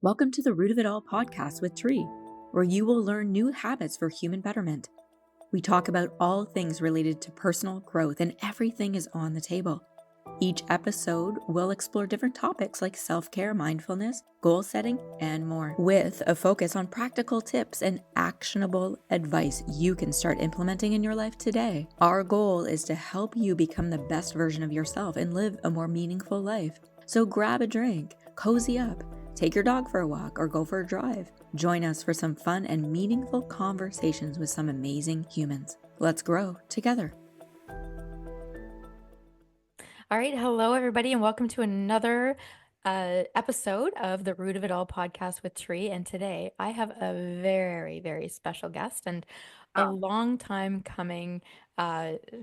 Welcome to the Root of It All podcast with Tree, where you will learn new habits for human betterment. We talk about all things related to personal growth, and everything is on the table. Each episode will explore different topics like self-care, mindfulness, goal setting, and more, with a focus on practical tips and actionable advice you can start implementing in your life today. Our goal is to help you become the best version of yourself and live a more meaningful life. So grab a drink, cozy up, take your dog for a walk, or go for a drive. Join us for some fun and meaningful conversations with some amazing humans. Let's grow together. All right. Hello, everybody, and welcome to another episode of the Root of It All podcast with Tree. And today I have a very, very special guest and a long time coming.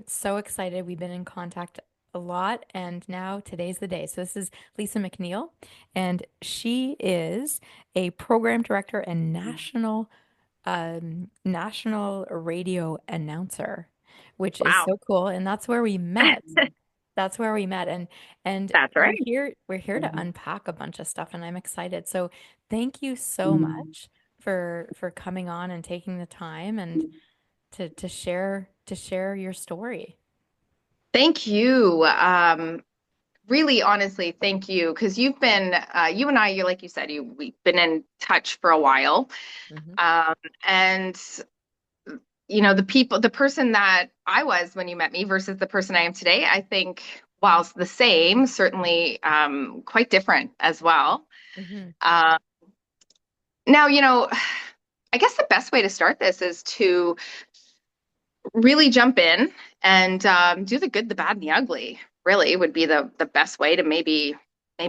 So excited. We've been in contact a lot, and now today's the day. So this is Lisa MacNeill, and she is a program director and national radio announcer, which is Wow. so cool. And that's where we met. That's where we met, and That's right. we're here to unpack a bunch of stuff, and I'm excited. So thank you so much for coming on and taking the time and to share your story. Thank you. Really, honestly, thank you. Because you've been, you and I, like you said, we've been in touch for a while. And, you know, the person that I was when you met me versus the person I am today, I think, whilst the same, certainly quite different as well. Now, you know, I guess the best way to start this is to really jump in and do the good, the bad, and the ugly. Really would be the best way to maybe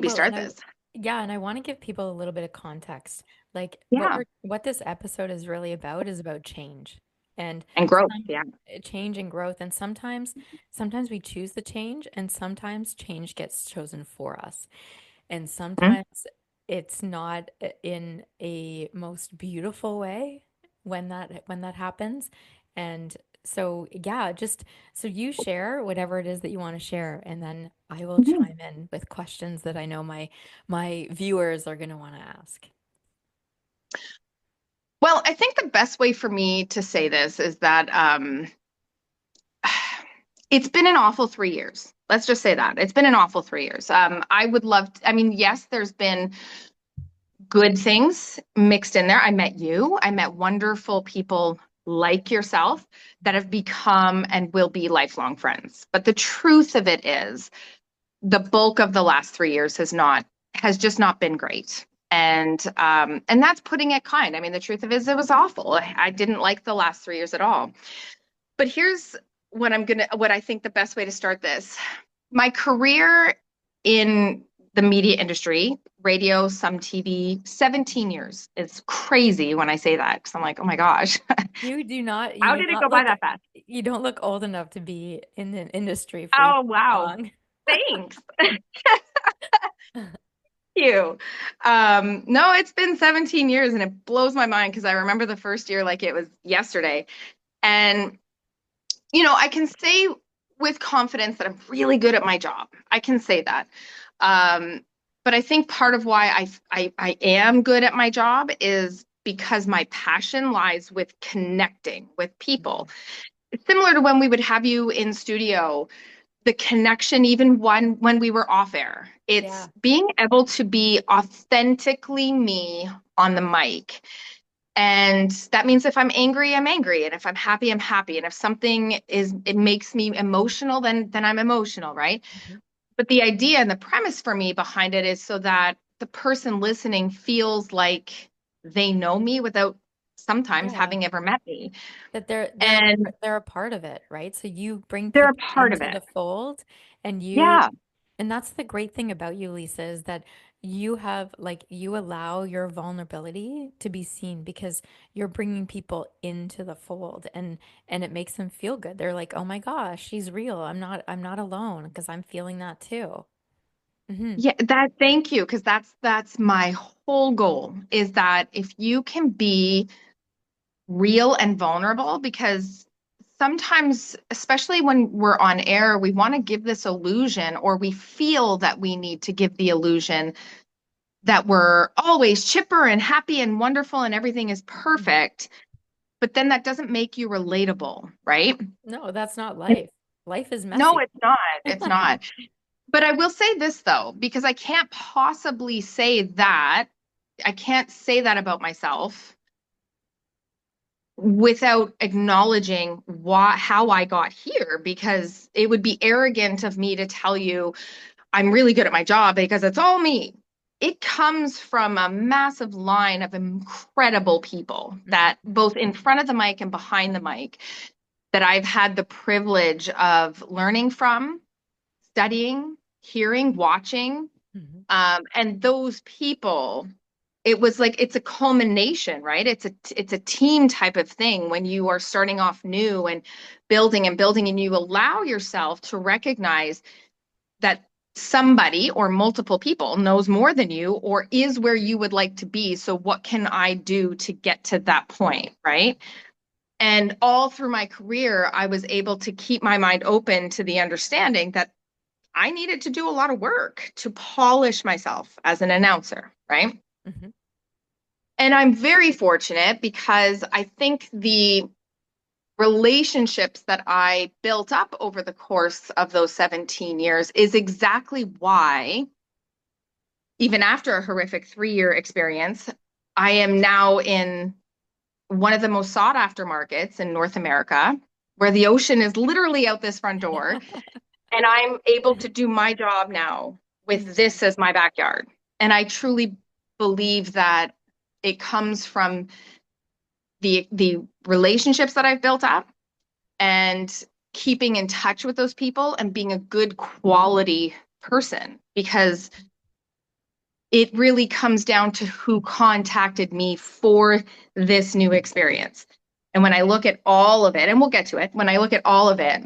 start this. And I want to give people a little bit of context. Like what this episode is really about is about change and growth. Change and growth. And sometimes we choose the change, and sometimes change gets chosen for us. And sometimes it's not in a most beautiful way when that happens. And so, just so you share whatever it is that you want to share, and then I will chime in with questions that I know my viewers are going to want to ask. Well, I think the best way for me to say this is that it's been an awful 3 years. Let's just say that. It's been an awful 3 years. I would love to, yes, there's been good things mixed in there. I met you. I met wonderful people like yourself that have become and will be lifelong friends. But the truth of it is the bulk of the last 3 years has just not been great. And that's putting it kind. The truth of it is it was awful. I didn't like the last 3 years at all. But here's what I think the best way to start this. My career in the media industry, radio, some TV, 17 years. It's crazy when I say that because I'm like, oh my gosh. You do not. How did it go by that fast? You don't look old enough to be in the industry for wow. long. Thanks. Thank you. No, it's been 17 years and it blows my mind because I remember the first year like it was yesterday. And, you know, I can say with confidence that I'm really good at my job. I can say that. But I think part of why I am good at my job is because my passion lies with connecting with people. It's similar to when we would have you in studio, the connection, even when we were off air. It's being able to be authentically me on the mic. And that means if I'm angry, I'm angry. And if I'm happy, I'm happy. And if something it makes me emotional, then I'm emotional, right? But the idea and the premise for me behind it is so that the person listening feels like they know me without sometimes having ever met me. That they're a part of it, right? So you bring they're people a part into of it. the fold, and and that's the great thing about you, Lisa, is that you allow your vulnerability to be seen because you're bringing people into the fold, and it makes them feel good. They're like, oh my gosh, she's real. I'm not alone because I'm feeling that too. Thank you, because that's my whole goal, is that if you can be real and vulnerable, because sometimes, especially when we're on air, we want to give this illusion, or we feel that we need to give the illusion that we're always chipper and happy and wonderful and everything is Mhm. perfect, but then that doesn't make you relatable, right? No, that's not life. Life is No, messy. it's not. It's not. But I will say this though, because I can't possibly say that. I can't say that about myself without acknowledging how I got here, because it would be arrogant of me to tell you I'm really good at my job because it's all me. It comes from a massive line of incredible people Mhm. that both in front of the mic and behind the mic that I've had the privilege of learning from, studying, hearing, watching. Mhm. And those people, it was like it's a culmination, right? It's a team type of thing when you are starting off new and building, and you allow yourself to recognize that somebody or multiple people knows more than you or is where you would like to be. So what can I do to get to that point, right? And all through my career, I was able to keep my mind open to the understanding that I needed to do a lot of work to polish myself as an announcer, right? Mhm. And I'm very fortunate because I think the relationships that I built up over the course of those 17 years is exactly why, even after a horrific 3 year experience, I am now in one of the most sought after markets in North America, where the ocean is literally out this front door. And I'm able to do my job now with Mhm. this as my backyard. And I truly believe that it comes from the relationships that I've built up and keeping in touch with those people and being a good quality person, because it really comes down to who contacted me for this new experience. And when I look at all of it, and we'll get to it, when I look at all of it,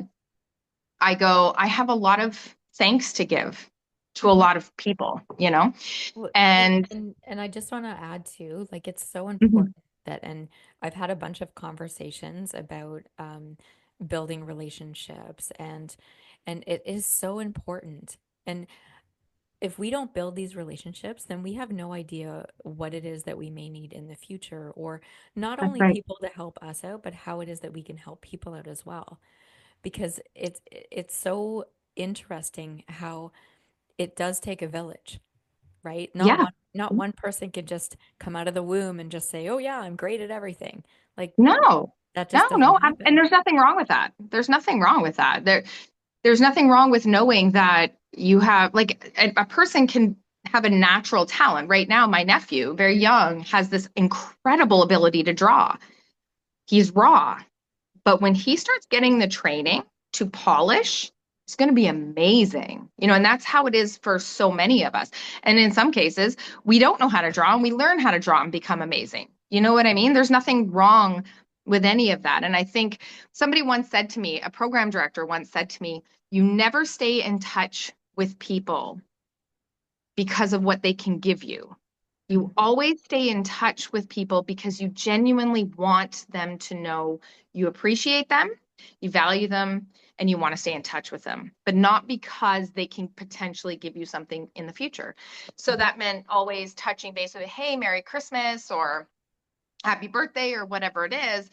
I go, I have a lot of thanks to give to a Mhm. lot of people, you know? Well, And and I just want to add too, like it's so mhm, important that, and I've had a bunch of conversations about building relationships, and it is so important. And if we don't build these relationships, then we have no idea what it is that we may need in the future, or not that's only right. people to help us out, but how it is that we can help people out as well. Because it's so interesting how it does take a village, right? Yeah. Not one person can just come out of the womb and just say, "Oh yeah, I'm great at everything." Like No, that no, just doesn't no. And happen. there's nothing wrong with that. There's nothing wrong with that. There's nothing wrong with knowing that you have, like, a person can have a natural talent. Right now, my nephew, very young, has this incredible ability to draw. He's raw. But when he starts getting the training to polish, it's going to be amazing. And that's how it is for so many of us. And in some cases, we don't know how to draw and we learn how to draw and become amazing. You know what I mean? There's nothing wrong with any of that. And I think somebody once said to me, a program director once said to me, you never stay in touch with people because of what they can give you. You Mhm. always stay in touch with people because you genuinely want them to know you appreciate them, you value them, and you want to stay in touch with them, but not because they can potentially give you something in the future. So Mhm. that meant always touching base with, hey, Merry Christmas or Happy Birthday or whatever it is,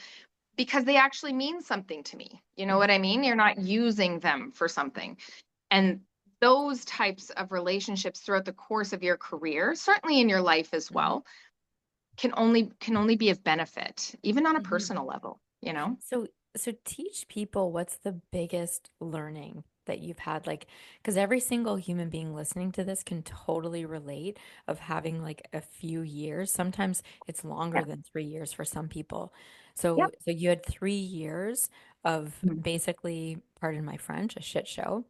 because they actually mean something to me. You know Mhm. what I mean? You're not using them for something. And those types of relationships throughout the course of your career, certainly in your life as Mhm. well, can only be of benefit, even on a Mhm. personal level, you know? So, so teach people what's the biggest learning that you've had, like, because every single human being listening to this can totally relate of having like a few years. Sometimes it's Yeah. longer than 3 years for some people. Yep. So you had 3 years of Mhm. basically, pardon my French, a shit show.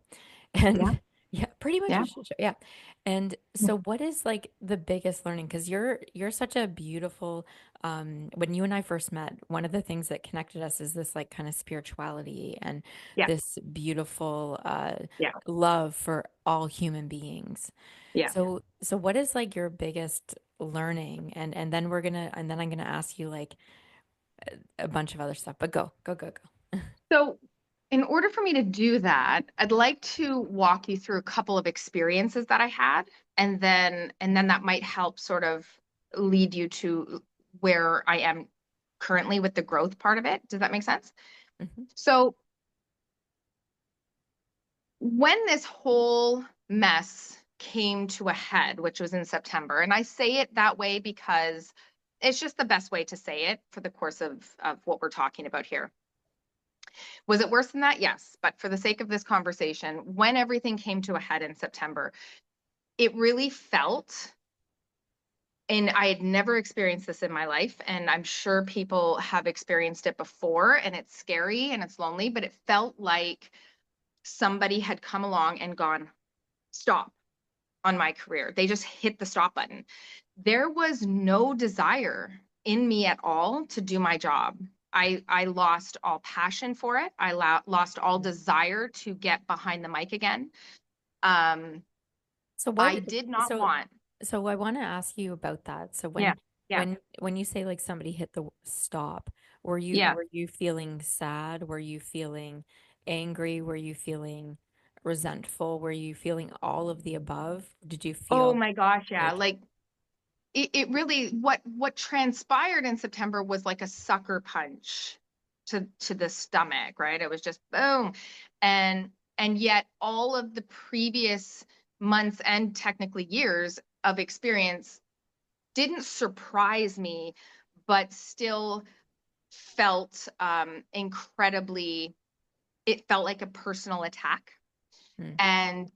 Yeah. And yeah, pretty much Yeah. a shit show. Yeah. And so what is like the biggest learning? Because you're such a beautiful, when you and I first met, one of the things that connected us is this like kind of spirituality and Yeah. this beautiful Yeah. love for all human beings. Yeah. So what is like your biggest learning? And then I'm gonna ask you like a bunch of other stuff, but go. So in order for me to do that, I'd like to walk you through a couple of experiences that I had, and then that might help sort of lead you to where I am currently with the growth part of it. Does that make sense? Hmm. So when this whole mess came to a head, which was in September, and I say it that way because it's just the best way to say it for the course of what we're talking about here. Was it worse than that? Yes. But for the sake of this conversation, when everything came to a head in September, it really felt, and I had never experienced this in my life, and I'm sure people have experienced it before, and it's scary and it's lonely, but it felt like somebody had come along and gone, stop on my career. They just hit the stop button. There was no desire in me at all to do my job. I lost all passion for it. I lost all desire to get behind the mic again. Um, So what, I did not so want. so I want to ask you about that. So Yeah, yeah, when you say like somebody hit the stop, yeah. were you feeling sad? Were you feeling angry? Were you feeling resentful? Were you feeling all of the above? Did you Oh feel my gosh, yeah. like Like it really what transpired in September was like a sucker punch to the stomach, right? It was just boom. And yet all of the previous months and technically years of experience didn't surprise me, but still felt incredibly, it felt like a personal attack. hmm. And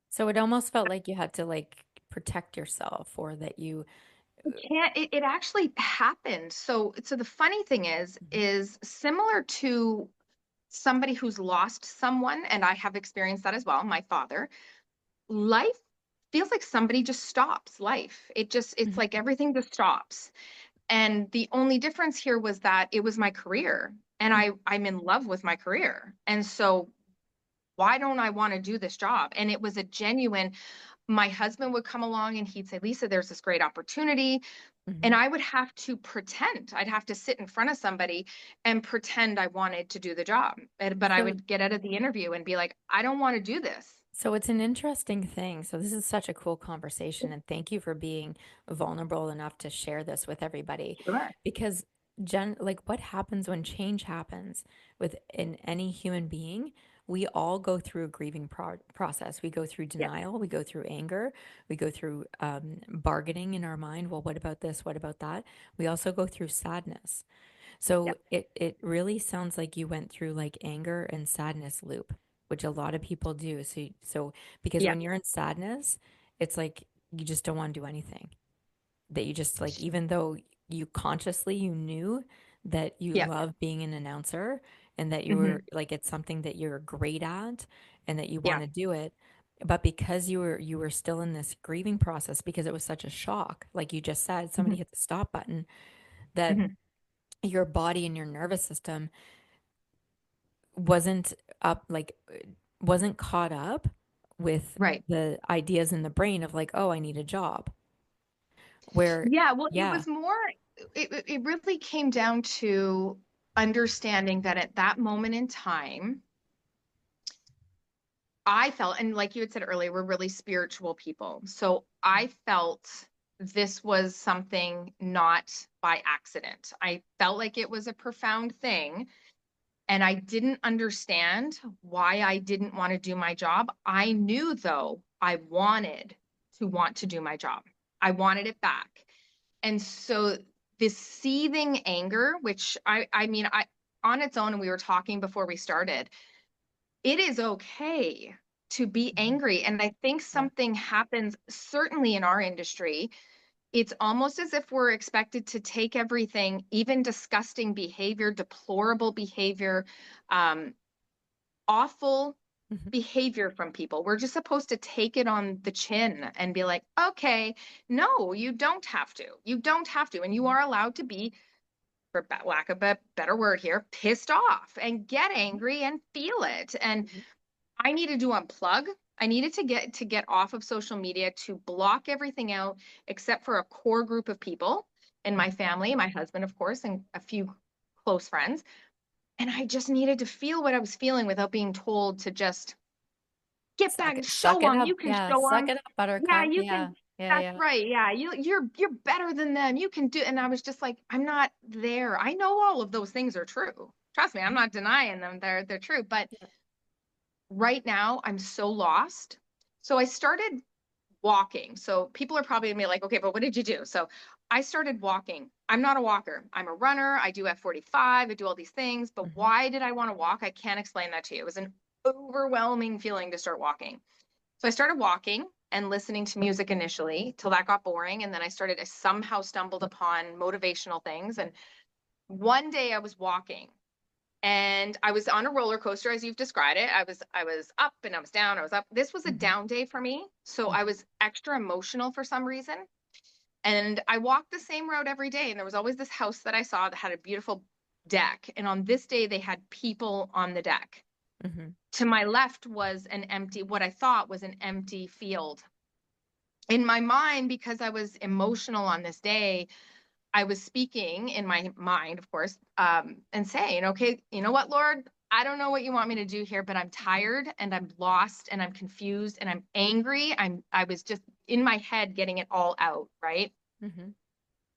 So it almost felt like you had to like protect yourself or that you it actually happened. So the funny thing Mhm. is similar to somebody who's lost someone, and I have experienced that as well, my father. Life feels like somebody just stops life. It's Mhm. like everything just stops. And the only difference here was that it was my career, and I'm in love with my career. And so why don't I want to do this job? And it was a genuine, my husband would come along and he'd say, Lisa, there's this great opportunity. And Mhm. I would have to pretend, I'd have to sit in front of somebody and pretend I wanted to do the job. But I So would get out of the interview and be like, I don't want to do this. So it's an interesting thing. So this is such a cool conversation, and thank you for being vulnerable enough to share this with everybody. Sure. Because like what happens when change happens in any human being, we all go through a grieving process. We go through Yeah. denial, we go through anger, we go through bargaining in our mind. Well, what about this? What about that? We also go through sadness. Yeah. So it really sounds like you went through like anger and sadness loop, which a lot of people do. So because Yeah. when you're in sadness, it's like you just don't want to do anything. That you just like even though you consciously you knew that you Yeah. love being an announcer and that you Hmm. were like it's something that you're great at and that you want Yeah. to do it, but because you were still in this grieving process because it was such a shock, like you just said, somebody Hmm. hit the stop button that Hmm. your body and your nervous system wasn't up like wasn't caught up with Right. the ideas in the brain of like, oh, I need a job. Where Yeah. Well, it yeah. was more, it really came down to understanding that at that moment in time, I felt, and like you had said earlier, we're really spiritual people. So I felt this was something not by accident. I felt like it was a profound thing, and I didn't understand why I didn't want to do my job. I knew, though, I wanted to want to do my job. I wanted it back. And so this seething anger, which I mean, on its own, and we were talking before we started, it is okay to be Mhm. angry. And I think Yeah. something happens, certainly in our industry. It's almost as if we're expected to take everything, even disgusting behavior, deplorable behavior, um, awful Mhm. behavior from people. We're just supposed to take it on the chin and be like, okay, no, you don't have to. You don't have to. And you are allowed to be, for lack of a better word here, pissed off and get angry and feel it. And Mhm. I needed to unplug. I needed to get off of social media, to block everything out except for a core group of people in my family, my husband, of course, and a few close friends. And I just needed to feel what I was feeling without being told to just get back and Suck show it them. up. You can Yeah. show Suck them. it up, Yeah, buttercup. you Yeah. can. Yeah. That's Yeah. right. Yeah, you're better than them. You can do. And I was just like, I'm not there. I know all of those things are true. Trust me, I'm not denying them. They're true. But Yeah. right now, I'm so lost. So I started walking. So people are probably gonna be like, okay, but what did you do? So I started walking. I'm not a walker. I'm a runner. I do F45. I do all these things. But Mhm. why did I want to walk? I can't explain that to you. It was an overwhelming feeling to start walking. So I started walking and listening to music initially till that got boring. And then I somehow stumbled upon motivational things. And one day I was walking and I was on a roller coaster, as you've described it. I was up and I was down. I was up. This was a Mhm. down day for me. So I Mhm. was extra emotional for some reason. And I walked the same road every day. And there was always this house that I saw that had a beautiful deck. And on this day, they had people on the deck. Mhm. To my left was what I thought was an empty field. In my mind, because I was emotional on this day, I was speaking in my mind, of course, and saying, okay, you know what, Lord, I don't know what you want me to do here, but I'm tired and I'm lost and I'm confused and I'm angry. I was just in my head getting it all out, right? Mhm.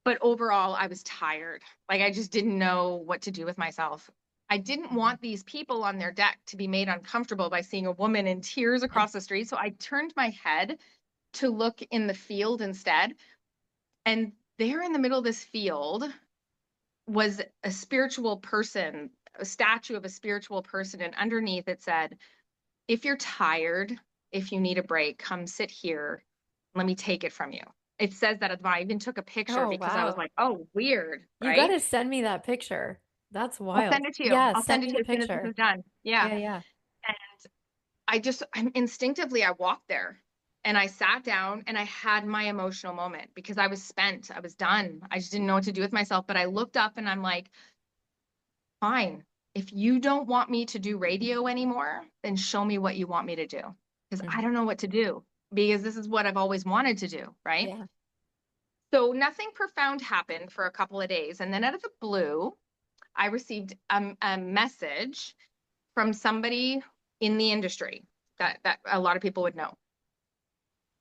But overall, I was tired. Like I just didn't know what to do with myself. I didn't Mhm. want these people on their deck to be made uncomfortable by seeing a woman in tears across the street. So I turned my head to look in the field instead. And there in the middle of this field was a spiritual person, a statue of a spiritual person. And underneath it said, if you're tired, if you need a break, come sit here. Let me take it from you. It says that at the bottom. I even took a picture Oh, because I was wow. like, oh, weird, You got right? to send me that picture. That's I'll wild. send it to you. Yeah, I'll send send it me to the you as soon as this picture. is done. Yeah. Yeah, yeah. And I'm instinctively, I walked there and I sat down and I had my emotional moment because I was spent. I was done. I just didn't know what to do with myself. But I looked up and I'm like, fine. If you don't want me to do radio anymore, then show me what you want me to do. Because I Mhm. don't know what to do because this is what I've always wanted to do. Right. Yeah. So nothing profound happened for a couple of days. And then out of the blue, I received a message from somebody in the industry that a lot of people would know.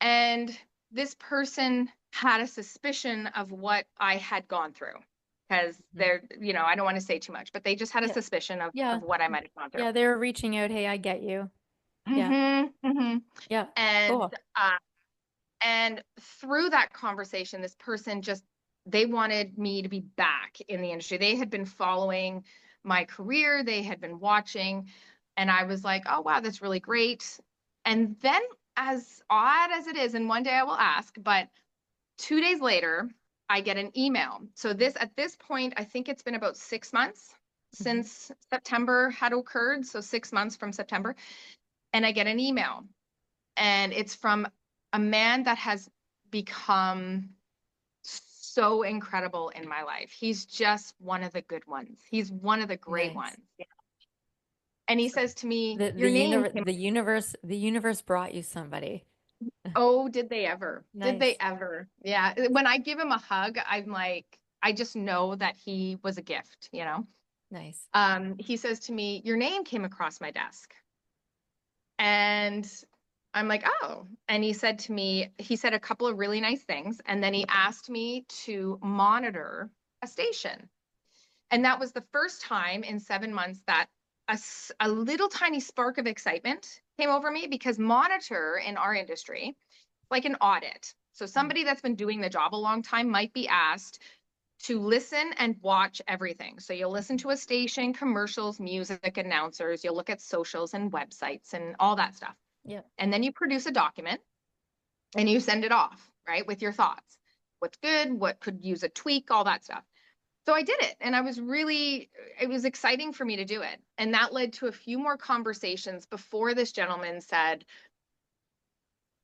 And this person had a suspicion of what I had gone through because Mhm. I don't want to say too much, but they just had a Yeah. suspicion Yeah. of what I might have gone through. Yeah, they were reaching out. Hey, I get you. Yeah. Yeah. And Cool. uh, and through that conversation, this person they wanted me to be back in the industry. They had been following my career, they had been watching, and I was like, oh wow, that's really great. And then, as odd as it is, and one day I will ask, but 2 days later, I get an email. So at this point, I think it's been about 6 months Mhm. since September had occurred. So 6 months from September. And I get an email. And it's from a man that has become so incredible in my life. He's just one of the good ones. He's one of the great Nice. ones. And he So says to me, the your the name universe came. the universe brought you somebody. Oh, did they ever? Did they Nice. ever? Yeah. When I give him a hug, I'm like, I just know that he was a gift. Nice. He says to me, your name came across my desk. And I'm like, oh. And he said a couple of really nice things. And then he asked me to monitor a station. And that was the first time in 7 months that a little tiny spark of excitement came over me because monitor in our industry, like an audit. So Mhm. somebody that's been doing the job a long time might be asked to listen and watch everything. So you'll listen to a station, commercials, music, announcers, you'll look at socials and websites and all that stuff. Yeah. And then you produce a document and you send it off, right, with your thoughts. What's good, what could use a tweak, all that stuff. So I did it and it was exciting for me to do it. And that led to a few more conversations before this gentleman said,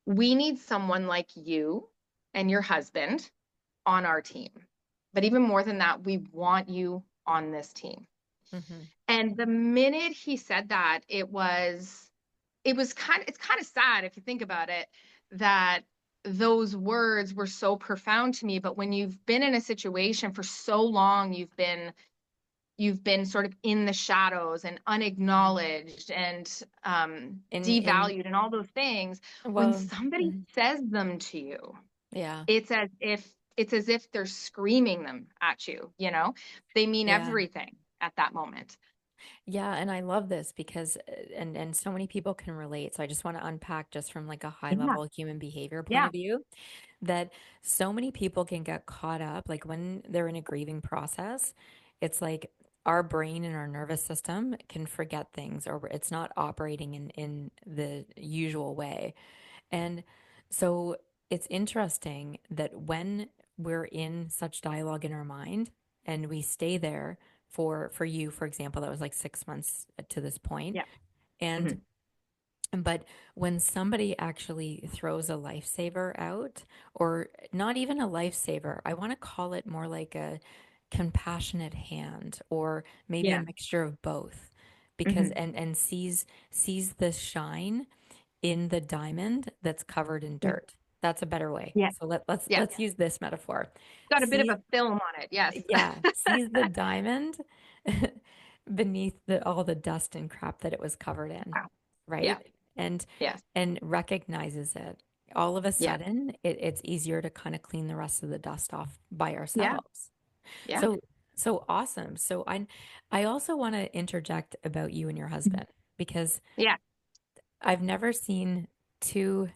we need someone like you and your husband on our team. But even more than that, we want you on this team. Mhm. And the minute he said that, it's kind of sad if you think about it, that those words were so profound to me. But when you've been in a situation for so long, you've been you've been sort of in the shadows and unacknowledged and In devalued and all those things, when well, somebody says them to you, yeah, it's as if they're screaming them at you, they mean yeah. everything at that moment. Yeah, and I love this because and so many people can relate. So I just want to unpack just from like a high Yeah. level human behavior point Yeah. of view that so many people can get caught up like when they're in a grieving process, it's like our brain and our nervous system can forget things or it's not operating in the usual way. And so it's interesting that when we're in such dialogue in our mind and we stay there for you, for example, that was like 6 months to this point. Yeah. And Hmm. but when somebody actually throws a lifesaver out, or not even a lifesaver, I want to call it more like a compassionate hand, or maybe a Yeah. mixture of both, because Hmm. and sees the shine in the diamond that's covered in Yeah. dirt. That's a better way. Yeah. So let's Yeah. let's use this metaphor. Got a bit of Sees, a film on it. Yes. yeah, sees the diamond beneath all the dust and crap that it was covered in, Wow. Yeah. right? And Yes. and recognizes it. All of a Yeah. sudden, it's easier to kind of clean the rest of the dust off by Yeah. ourselves. Yeah. So so awesome. So I also want to interject about you and your husband because Yeah. I've never seen two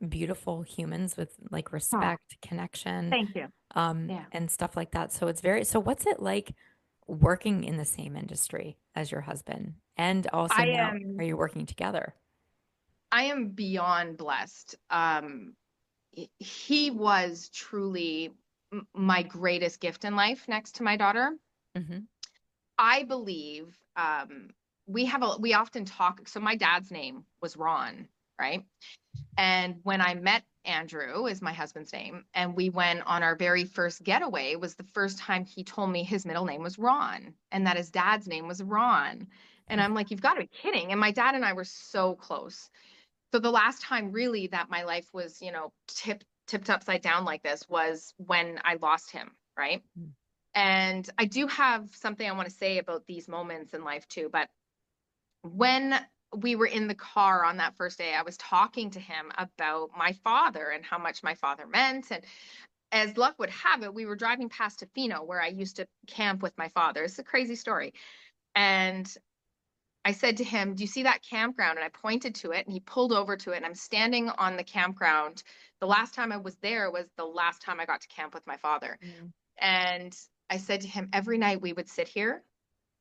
beautiful humans with like Oh, respect, connection, thank you. Yeah. and stuff like that. So it's very, so what's it like working in the same industry as your husband? And also I now, are am you working together? I am beyond blessed. He was truly my greatest gift in life next to my daughter. Hmm. I believe we often talk. So my dad's name was Ron, right? And when I met Andrew, is my husband's name, and we went on our very first getaway, was the first time he told me his middle name was Ron and that his dad's name was Ron. And I'm like, you've got to be kidding. And my dad and I were so close. So the last time really that my life was, tipped upside down like this was when I lost him, right? And I do have something I want to say about these moments in life too, but when we were in the car on that first day, I was talking to him about my father and how much my father meant. And as luck would have it, we were driving past Tofino, where I used to camp with my father. It's a crazy story. And I said to him, "Do you see that campground?" And I pointed to it, and he pulled over to it. And I'm standing on the campground. The last time I was there was the last time I got to camp with my father. Mm. And I said to him, every night we would sit here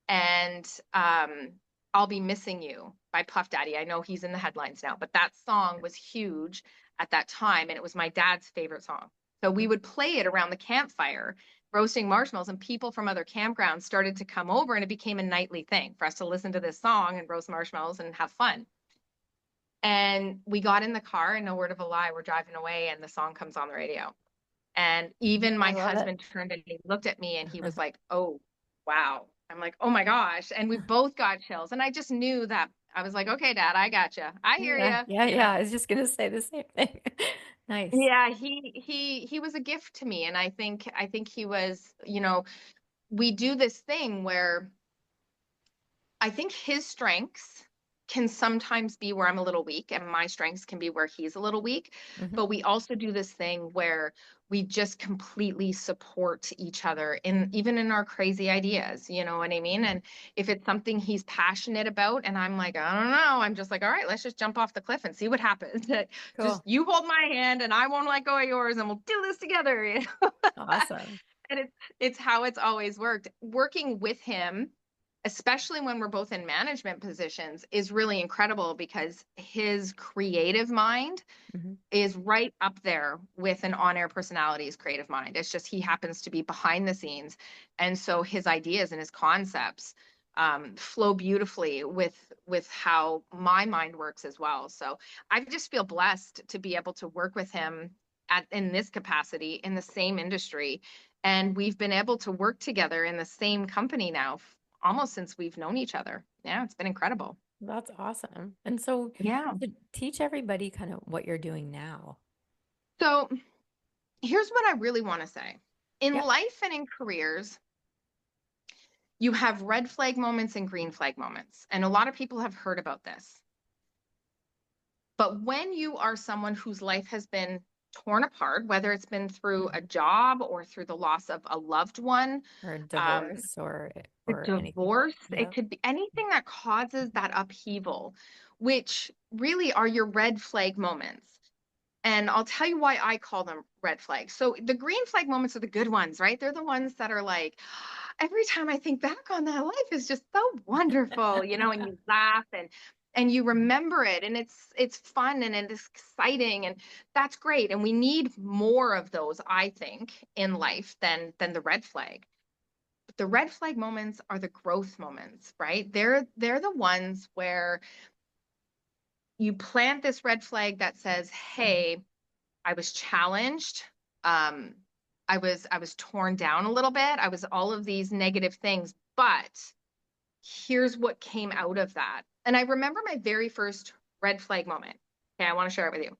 and I'll Be Missing You by Puff Daddy. I know he's in the headlines now, but that song was huge at that time, and it was my dad's favorite song. So we would play it around the campfire, roasting marshmallows, and people from other campgrounds started to come over, and it became a nightly thing for us to listen to this song and roast marshmallows and have fun. And we got in the car, and no word of a lie, we're driving away, and the song comes on the radio. And even I my love it. husband turned and he looked at me and he was like, "Oh, wow." I'm like, "Oh my gosh." And we both got chills. And I just knew that I was like, "Okay, Dad, I got you. I hear Yeah, you." yeah, yeah. I was just gonna say the same thing. Nice. Yeah, he was a gift to me. And I think he was, we do this thing where I think his strengths can sometimes be where I'm a little weak, and my strengths can be where he's a little weak. Hmm. But we also do this thing where we just completely support each other in even in our crazy ideas, you know what I mean? And if it's something he's passionate about, and I'm like, I don't know, I'm just like, all right, let's just jump off the cliff and see what happens. Just Cool. you hold my hand and I won't let go of yours, and we'll do this together. Awesome. And it's how it's always worked. Working with him, especially when we're both in management positions, is really incredible because his creative mind Hmm. is right up there with an on-air personality's creative mind. It's just he happens to be behind the scenes, and so his ideas and his concepts flow beautifully with how my mind works as well. So I just feel blessed to be able to work with him in this capacity in the same industry, and we've been able to work together in the same company now almost since we've known each other. Yeah, it's been incredible. That's awesome. And so Yeah. to teach everybody kind of what you're doing now. So here's what I really want to say. In Yep. life and in careers, You have red flag moments and green flag moments. And a lot of people have heard about this. But when you are someone whose life has been torn apart, whether it's been through a job or through the loss of a loved one, Or um, divorce a or anything. divorce, Yeah. it could be anything that causes that upheaval, which really are your red flag moments. And I'll tell you why I call them red flags. So the green flag moments are the good ones, right? They're the ones that are like, every time I think back on that, life is just so wonderful, and you laugh and you remember it, and it's fun and it's exciting, and that's great. And we need more of those, I think, in life than the red flag. But the red flag moments are the growth moments, right? They're the ones where you plant this red flag that says, hey, I was challenged. Um, I was torn down a little bit. I was all of these negative things, but here's what came out of that. And I remember my very first red flag moment. Okay, I want to share it with you.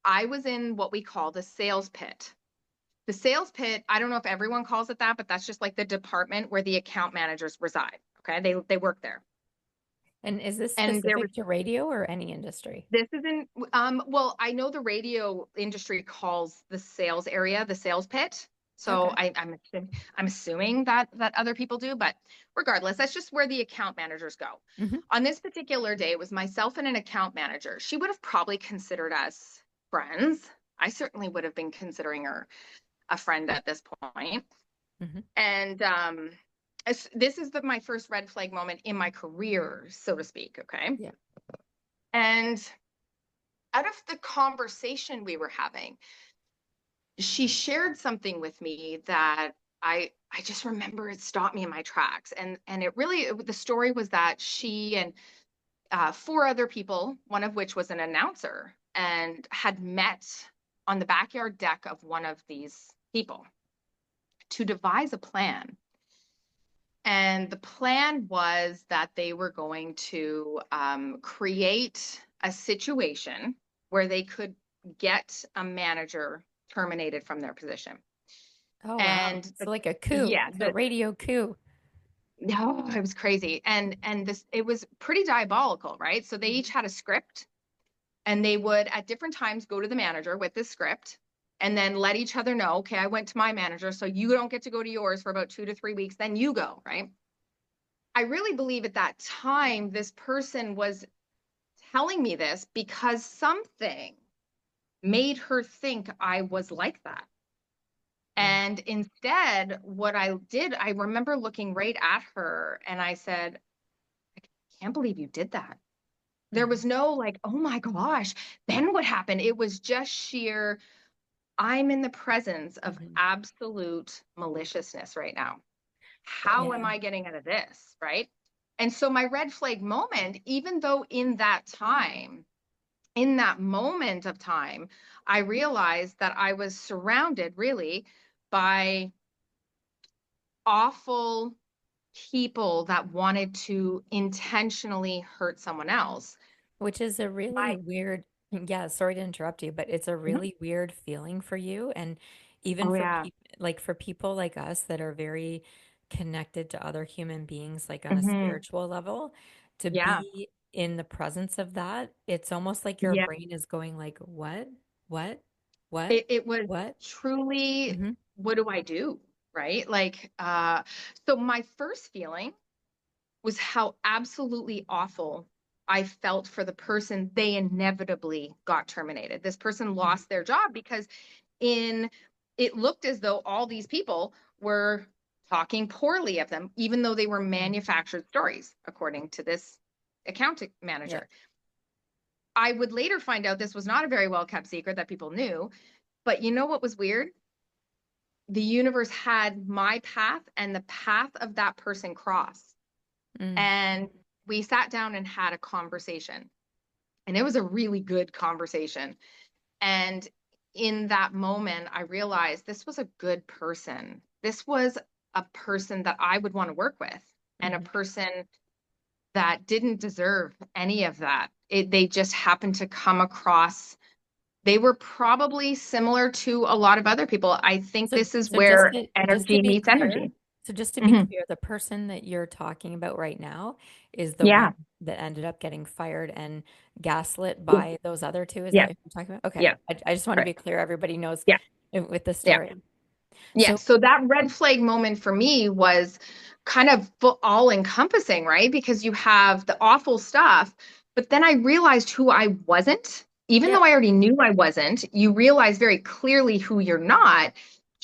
I was in what we call the sales pit. The sales pit, I don't know if everyone calls it that, but that's just like the department where the account managers reside. Okay, they work there. And is this And there was specific to radio or any industry? This isn't, well, I know the radio industry calls the sales area the sales pit. So Okay. I'm assuming that other people do, but regardless, that's just where the account managers go. Hmm. On this particular day, it was myself and an account manager. She would have probably considered us friends. I certainly would have been considering her a friend at this point. Hmm. And this is my first red flag moment in my career, so to speak. Okay. Yeah. And out of the conversation we were having, she shared something with me that I just remember it stopped me in my tracks. And the story was that she and four other people, one of which was an announcer, and had met on the backyard deck of one of these people to devise a plan. And the plan was that they were going to create a situation where they could get a manager terminated from their position. Oh, wow. And So like a coup, yeah, the radio coup. no, it was crazy. And this it was pretty diabolical, right? So they each had a script, and they would at different times go to the manager with this script and then let each other know, okay, I went to my manager, so you don't get to go to yours for about 2 to 3 weeks, then you go, right? I really believe at that time, this person was telling me this because something made her think I was like that. Mm. And instead, what I did, I remember looking right at her and I said, I can't believe you did that. There Mhm. was no like, oh my gosh, then what happened? It was just sheer, I'm in the presence of Mhm. absolute maliciousness right now. How am Yeah. I getting out of this? Right. And so my red flag moment, even though in that moment of time, I realized that I was surrounded really by awful people that wanted to intentionally hurt someone else. Which is a really My, weird, yeah, sorry to interrupt you, but it's a really weird feeling for you. And even oh for yeah. people for people like us that are very connected to other human beings, like on a Hmm. spiritual level, to Yeah. be in the presence of that, it's almost like your Yeah. brain is going like, what? What? What? It was What? truly, Hmm. what do I do? Right. Like, so my first feeling was how absolutely awful I felt for the person they inevitably got terminated. This person Hmm. lost their job because in it looked as though all these people were talking poorly of them, even though they were Hmm. manufactured stories, according to this account Yeah. manager. I would later find out this was not a very well kept secret that people knew. But you know what was weird? The universe had my path and the path of that person cross. Mm. And we sat down and had a conversation. And it was a really good conversation. And in that moment, I realized this was a good person. This was a person that I would want to work with, and a Hmm. person that didn't deserve any of that. They just happened to come across they were probably similar to a lot of other people. I think So this is so just where to just to energy be meets clear, energy. so just to be Hmm. clear, the person that you're talking about right now is the one Yeah. that ended up getting fired and gaslit Yeah. by those other two. Is that Yeah. what you're talking about? Okay. Yeah. I just want to Correct. be clear. Everybody knows Yeah. with the Yeah. story. Yeah. So So that red flag moment for me was kind of all encompassing, right? Because you have the awful stuff, but then I realized who I wasn't. Even yeah. though I already knew I wasn't, you realize very clearly who you're not.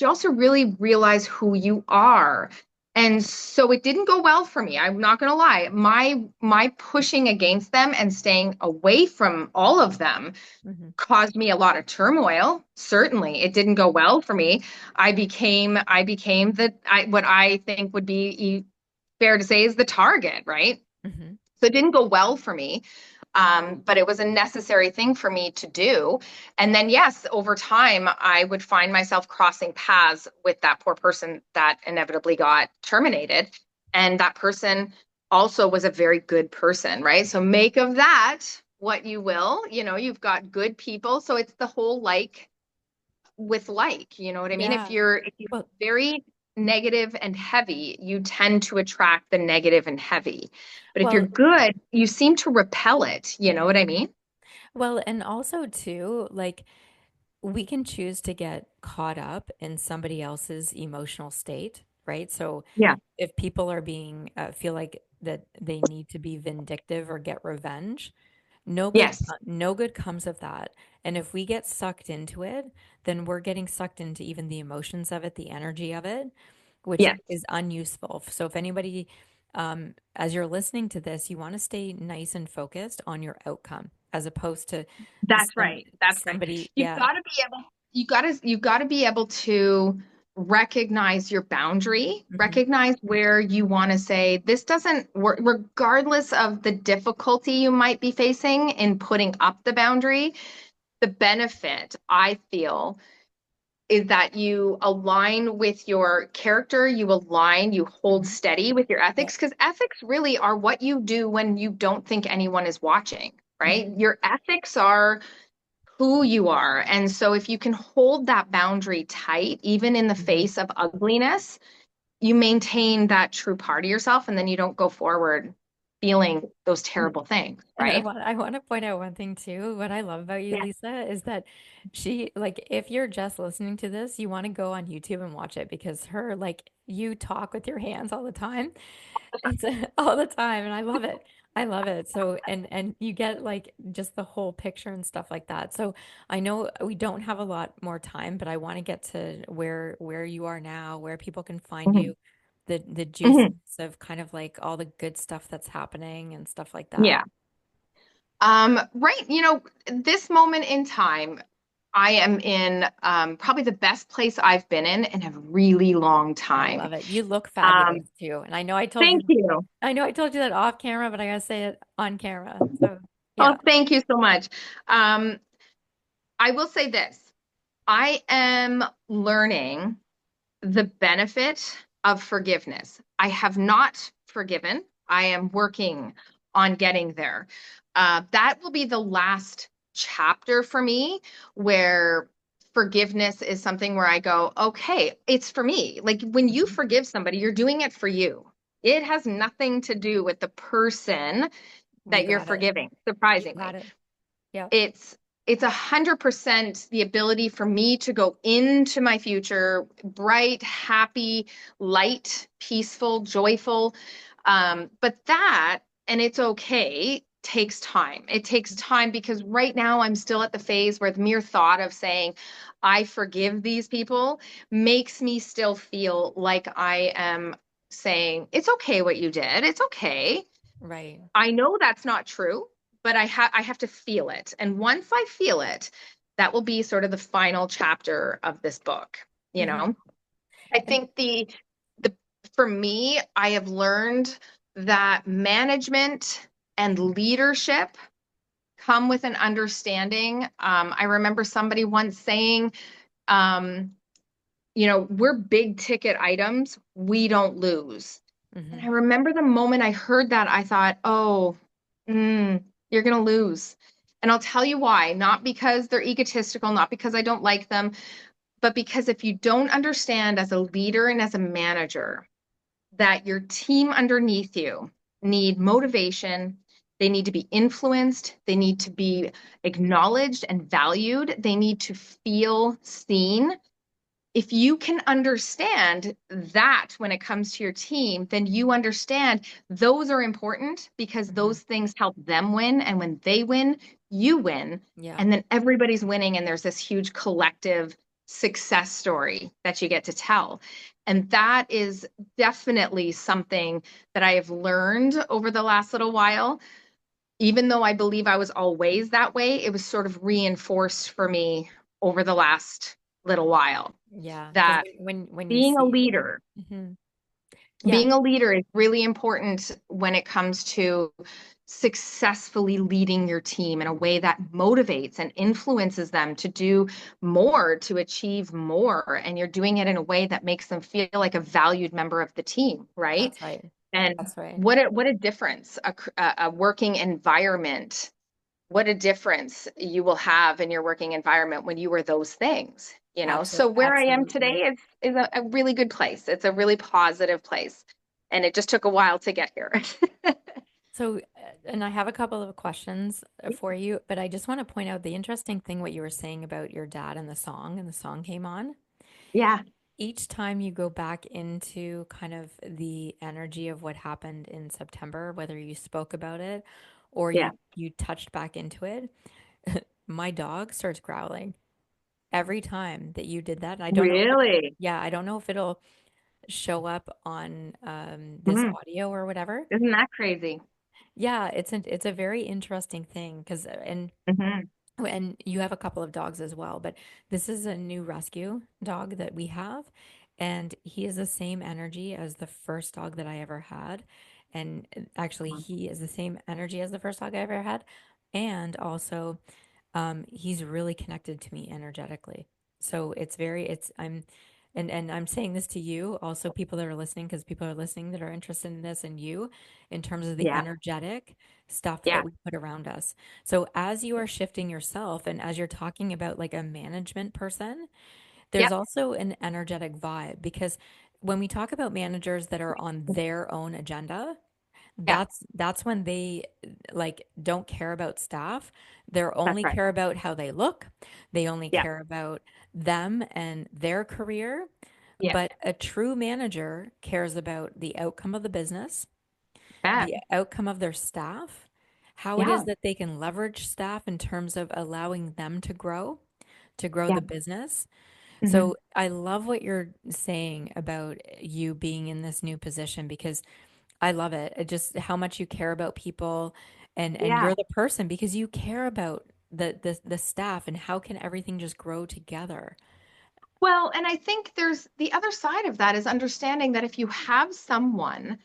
You also really realize who you are. And so it didn't go well for me. I'm not going to lie. My pushing against them and staying away from all of them Hmm. caused me a lot of turmoil. Certainly, it didn't go well for me. I became what I think would be fair to say is the target, right? Hmm. So it didn't go well for me. But it was a necessary thing for me to do. And then, yes, over time, I would find myself crossing paths with that poor person that inevitably got terminated. And that person also was a very good person, right? So make of that what you will. You've got good people. So it's the whole like with like, you know what I mean? If Yeah. you're Well, very negative and heavy, you tend to attract the negative and heavy. But if you're well, good, you seem to repel it. You know what I mean? well, and also too, like we can choose to get caught up in somebody else's emotional state, right? So Yeah. if people are being feel like that they need to be vindictive or get revenge, Yes. no good comes of that. And if we get sucked into it, then we're getting sucked into even the emotions of it, the energy of it, which Yes. is unuseful. So if anybody, as you're listening to this, you want to stay nice and focused on your outcome as opposed to That's right. That's right. somebody, You've yeah. got to be able, you got to be able to recognize your boundary, Hmm. recognize where you want to say this doesn't work, regardless of the difficulty you might be facing in putting up the boundary. The benefit I feel is that you align with your character, you hold Hmm. steady with your Yeah. ethics, because ethics really are what you do when you don't think anyone is watching, right? Hmm. Your ethics are who you are. And so if you can hold that boundary tight, even in the Hmm. face of ugliness, you maintain that true part of yourself, and then you don't go forward feeling those terrible things, And right? I want to point out one thing too. What I love about you, Yeah. Lisa, is that like, if you're just listening to this, you want to go on YouTube and watch it because you talk with your hands all the time. It's all the time, and I love it. I love it. So, and you get like just the whole picture and stuff like that. So, I know we don't have a lot more time, but I want to get to where you are now, where people can find Mhm. you, the juiciness Mhm. of kind of like all the good stuff that's happening and stuff like that. Yeah. Right. This moment in time, I am in probably the best place I've been in a really long I time. love it. You look Um, fabulous too. And Thank you. I know I told you that off camera, but I gotta say it on camera. So Oh, yeah. thank you so much. Um, I will say this. I am learning the benefit of forgiveness. I have not forgiven. I am working on getting there. That will be the last chapter for me where forgiveness is something where I go, okay, it's for me. Like when you Mhm. forgive somebody, you're doing it for you. It has nothing to do with the person You that you're got it. forgiving, You got surprisingly. it. Yeah. It's 100% the ability for me to go into my future bright, happy, light, peaceful, joyful. But that, and it's okay, takes time. It takes time because right now I'm still at the phase where the mere thought of saying I forgive these people makes me still feel like I am saying it's okay what you did, it's okay. Right. I know that's not true, but I have to feel it. And once I feel it, that will be sort of the final chapter of this book, you Hmm. know. I And think the for me, I have learned that management and leadership come with an understanding. I remember somebody once saying, um, we're big ticket items, we don't lose. And I hmm. remember the moment I heard that, I thought, oh, you're going to lose. And I'll tell you why. Not because they're egotistical, not because I don't like them, but because if you don't understand as a leader and as a manager that your team underneath you need motivation, they need to be influenced, they need to be acknowledged and valued, they need to feel seen. If you can understand that when it comes to your team, then you understand those are important because Hmm. those things help them win. And when they win, you win. Yeah, And then everybody's winning. And there's this huge collective success story that you get to tell. And that is definitely something that I have learned over the last little while. Even though I believe I was always that way, it was sort of reinforced for me over the last little while yeah. Because that when you being a see, leader, hmm, yeah, being a leader is really important when it comes to successfully leading your team in a way that motivates and influences them to do more, to achieve more. And you're doing it in a way that makes them feel like a valued member of the team, right? that's right. And That's right. what a difference a working environment, what a difference you will have in your working environment when you are those things, you know? So where I am Absolutely. today is a really good place. It's a really positive place. And it just took a while to get here. So, and I have a couple of questions for you, but I just want to point out the interesting thing what you were saying about your dad and the song came on. Yeah, Each time you go back into kind of the energy of what happened in September, whether you spoke about it or yeah. you touched back into it, my dog starts growling every time that you did that. And I don't know if it, Really? yeah, I don't know if it'll show up on this Mhm. audio or whatever. Isn't that crazy? Yeah, it's a very interesting thing because Hmm. and you have a couple of dogs as well, but this is a new rescue dog that we have, and he is the same energy as the first dog that I ever had. And actually, he is the same energy as the first dog I ever had. And also, he's really connected to me energetically. So and I'm saying this to you, also people that are listening, because people are listening that are interested in this and you, in terms of the Yeah, energetic stuff that yeah, we put around us. So as you are shifting yourself and as you're talking about like a management person, there's yep, also an energetic vibe because when we talk about managers that are on their own agenda, yeah, that's when they like don't care about staff. They that's only right. care about how they look. They only Yeah, care about them and their career. yeah, But a true manager cares about the outcome of the business, bet. the outcome of their staff, how it is Yeah, that they can leverage staff in terms of allowing them to grow yeah. the business. Hmm. So I love what you're saying about you being in this new position because I love it. It just how much you care about people and Yeah. you're the person because you care about the staff and how can everything just grow together. Well, and I think there's the other side of that is understanding that if you have someone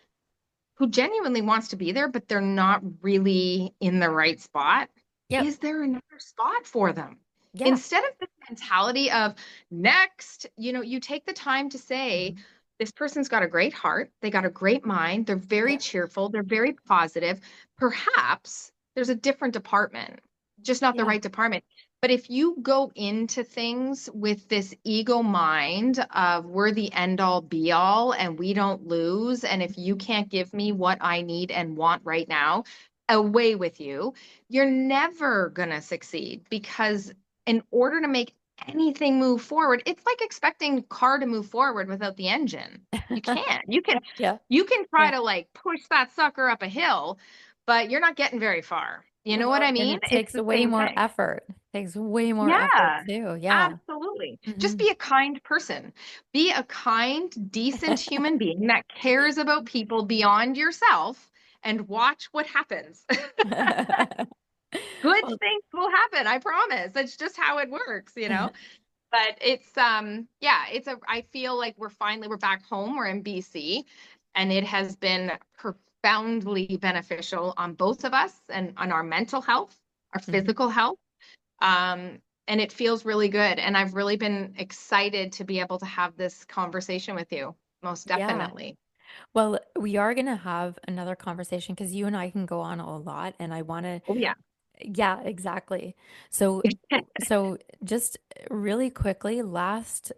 who genuinely wants to be there, but they're not really in the right spot, Yep. is there another spot for them? Yeah. Instead of the mentality of next, you take the time to say, Mhm. this person's got a great heart, they got a great mind, they're very Yep. cheerful, they're very positive. Perhaps there's a different department, just not the Yeah. right department. But if you go into things with this ego mind of we're the end all be all and we don't lose, and if you can't give me what I need and want right now, away with you, you're never going to succeed because in order to make anything move forward, it's like expecting car to move forward without the engine. You can't. You can Yeah. you can try Yeah. to like push that sucker up a hill, but you're not getting very far. You know what Well, I and mean? it It's takes the way same more thing. effort. Takes way more effort Yeah, too. Yeah. absolutely. Just Hmm. be a kind person. Be a kind, decent human being that cares about people beyond yourself and watch what happens. Good Well, things will happen, I promise. That's just how it works. But it's yeah, I feel like we're back home, we're in BC, and it has been profoundly beneficial on both of us and on our mental health, our mhm. physical health. And it feels really good. And I've really been excited to be able to have this conversation with you, most Yeah. definitely. Well, we are going to have another conversation because you and I can go on a lot, and I want to Oh yeah. Yeah, exactly. So so just really quickly, last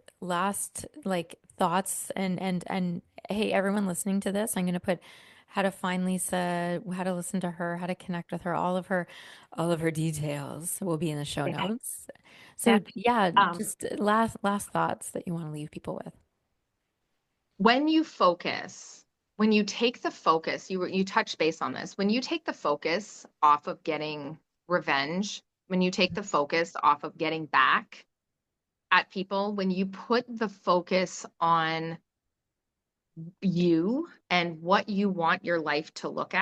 like thoughts and hey, everyone listening to this, I'm gonna put how to find Lisa, how to listen to her, how to connect with her, all of her details will be in the show Yeah. notes. Yeah. So yeah, Um, just last thoughts that you want to leave people with. when you focus, when you take the focus, you touched base on this. When you take the focus off of getting revenge, when you take the focus off of getting back at people, when you put the focus on you and what you want your life to look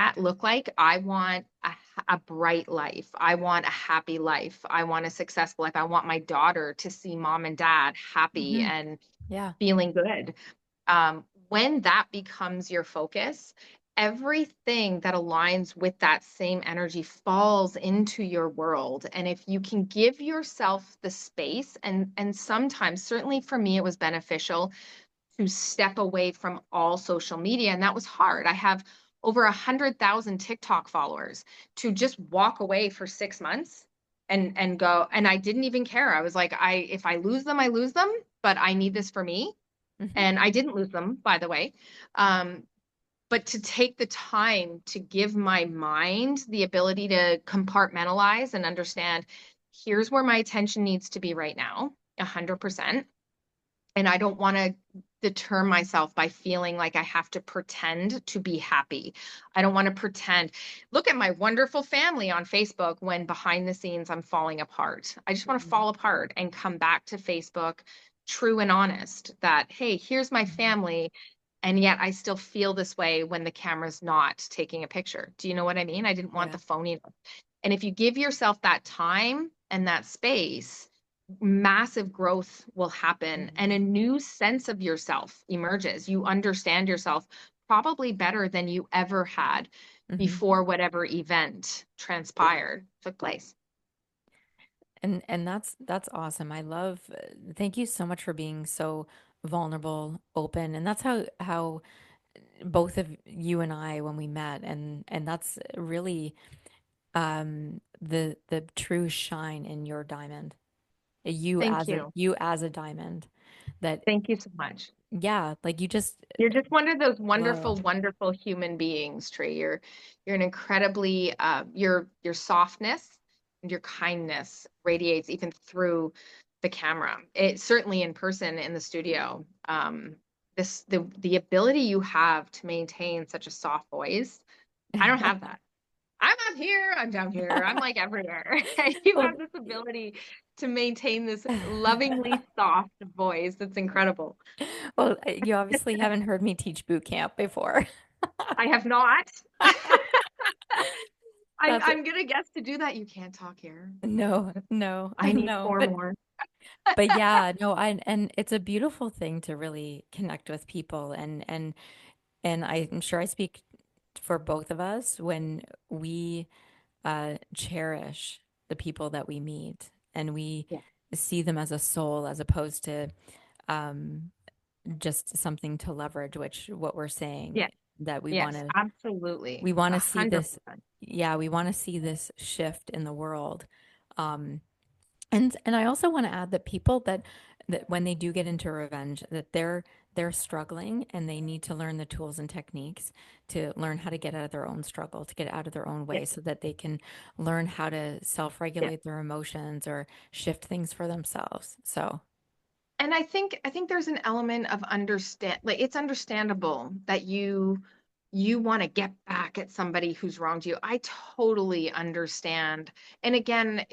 like. I want a bright life. I want a happy life. I want a successful life. I want my daughter to see mom and dad happy Hmm. and Yeah. feeling good. When that becomes your focus, everything that aligns with that same energy falls into your world. And if you can give yourself the space, and sometimes, certainly for me, it was beneficial to step away from all social media. And that was hard. I have over 100,000 TikTok followers. To just walk away for 6 months and go, and I didn't even care. I was like, if I lose them, I lose them, but I need this for me. Hmm. And I didn't lose them, by the way. Um, but to take the time to give my mind the ability to compartmentalize and understand, here's where my attention needs to be right now, 100%. And I don't want to deter myself by feeling like I have to pretend to be happy. I don't want to pretend. Look at my wonderful family on Facebook when behind the scenes I'm falling apart. I just want to fall apart and come back to Facebook true and honest that, hey, here's my Hmm. family. And yet I still feel this way when the camera's not taking a picture. Do you know what I mean? I didn't want Yeah. the phony. And if you give yourself that time and that space, massive growth will happen and a Hmm. new sense of yourself emerges. You understand yourself probably better than you ever had Hmm. before whatever event transpired took place. And that's awesome. I love, thank you so much for being so vulnerable, open. And that's how both of you and I when we met, and that's really the true shine in your diamond. Thank you. You as a diamond that Thank you so much. yeah, like you just You're just one of those wonderful, glow. wonderful human beings, Trey. You're an incredibly your softness and your kindness radiates even through the camera. It certainly in person in the studio. The ability you have to maintain such a soft voice, I don't have that. I'm up here, I'm down here, I'm like everywhere. You Well, have this ability to maintain this lovingly soft voice. That's incredible. well, you obviously haven't heard me teach boot camp before. I have not. That's I'm gonna guess to do that. You can't talk here. no, no, I need no. four more. But yeah, no, and it's a beautiful thing to really connect with people and I'm sure I speak for both of us when we cherish the people that we meet and we Yeah. see them as a soul as opposed to um, just something to leverage, which what we're saying Yeah. that Yes, absolutely. we want A to see hundred this, percent. yeah, we want to see this shift in the world. Um, and I also want to add that people that when they do get into revenge, that they're struggling and they need to learn the tools and techniques to learn how to get out of their own struggle, to get out of their own Yeah. way so that they can learn how to Yeah. self-regulate their emotions or shift things for themselves. So, And I think there's an element of understand, like it's understandable that you want to get back at somebody who's wronged you. I totally understand. And again,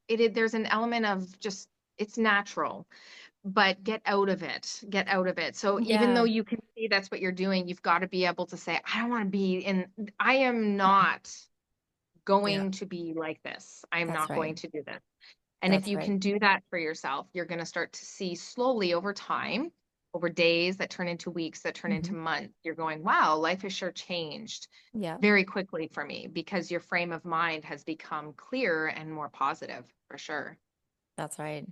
there's an element of just it's natural, but get out of it. Get out of it. So even though yeah, you can see that's what you're doing, you've got to be able to say, I don't want to be in, I am not yeah, going to be like this. I am that's not right. going to do this. And if That's you right. can do that for yourself, you're going to start to see slowly over time, over days that turn into weeks, that turn Hmm. into months, you're going, wow, life has sure changed Yeah, very quickly for me because your frame of mind has become clearer and more positive for sure. that's right.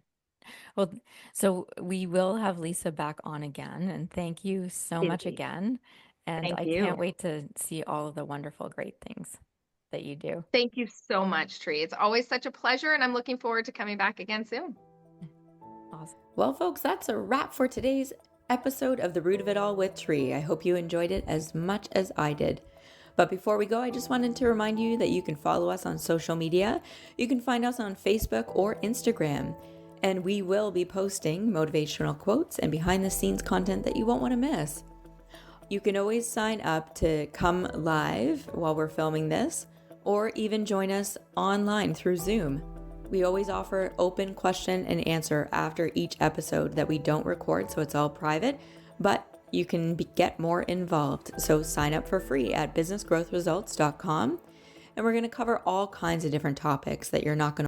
Well, so we will have Lisa back on again, and thank you so much Indeed. again. And Thank I can't you. wait to see all of the wonderful, great things. that you do. Thank you so much, Tree. It's always such a pleasure, and I'm looking forward to coming back again soon. Awesome. Well, folks, that's a wrap for today's episode of The Root of It All with Tree. I hope you enjoyed it as much as I did. But before we go, I just wanted to remind you that you can follow us on social media. You can find us on Facebook or Instagram. And we will be posting motivational quotes and behind the scenes content that you won't want to miss. You can always sign up to come live while we're filming this, or even join us online through Zoom. We always offer open question and answer after each episode that we don't record, so it's all private, but you can get more involved. So sign up for free at businessgrowthresults.com, and we're going to cover all kinds of different topics that you're not going to